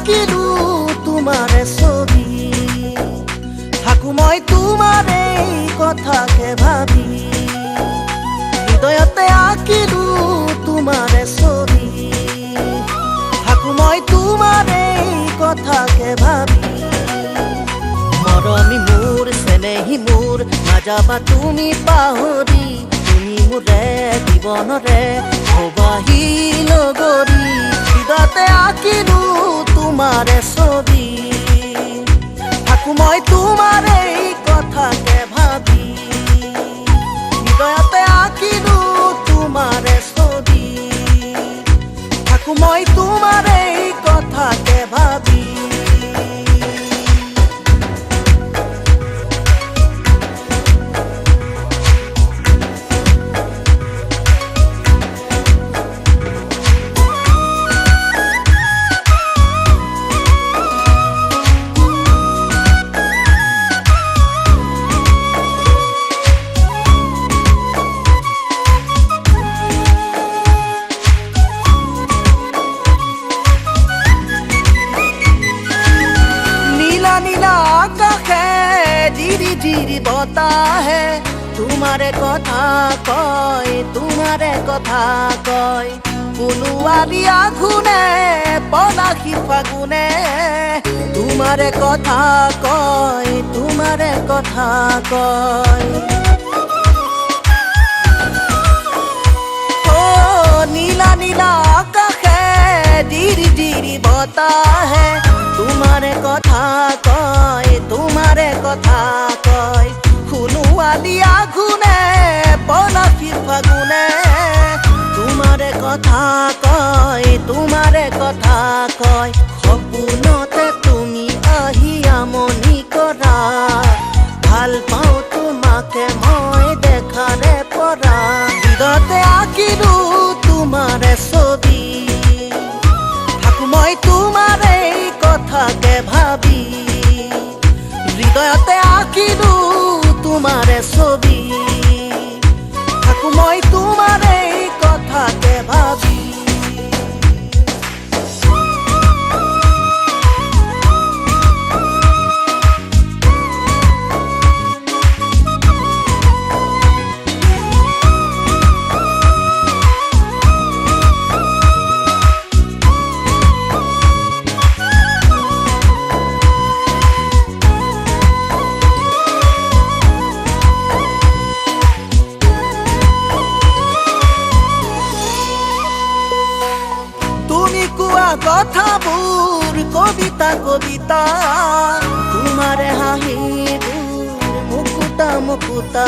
আঁকিলো তোমাৰে ছবি থাকো মই তোমাৰ এই কথাকে ভাবি হৃদয়তে আঁকিলো তোমাৰে ছবি থাকো মই তোমাৰ এই কথাকে ভাবি মৰমী মোৰ চেনেহী মোৰ নাযাবা তুমি পাহৰি তুমি মোৰে জীৱনৰে হবাহি লগৰী হৃদয়তে আঁকিলো তোমাৰে ছবি থাকো মই তোমাৰ এই কথাকে ভাবি হৃদয়তে আঁকিলো তোমাৰে ছবি থাকো মই তোমাৰ এই কথাকে ভাবি নীলা আকাশে জিৰি জিৰি বতাহে তোমাৰে কথা কয় তোমাৰে কথা কয় ফুলুৱালি আঘোনে পলাশী ফাগুনে তোমাৰে কথা কয় তোমাৰে কথা কয় ও নীলা নীলা আকাশে জিৰি জিৰি বতাহে তোমাৰে কথা কয় তোমাৰে কথা কয় ফুলুৱালি আঘোনে পলাশী ফাগুনে তোমাৰে কথা কয় তোমাৰে কথা কয় সপোনতে তুমি আহি আমনি কৰা ভাল পাওঁ তোমাকে মই দেখাৰে পৰা হৃদয়তে আঁকিলো তোমাৰে ছবি থাকো মই তোমাৰ এই কথাকে ভাবি হৃদয়তে আঁকিলো তোমাৰে ছবি থাকো মই তোমাৰ এই কথাকে ভাবি কথাবোৰ কবিতা কবিতা তোমাৰে হাঁহিবোৰ মুকুতা মুকুতা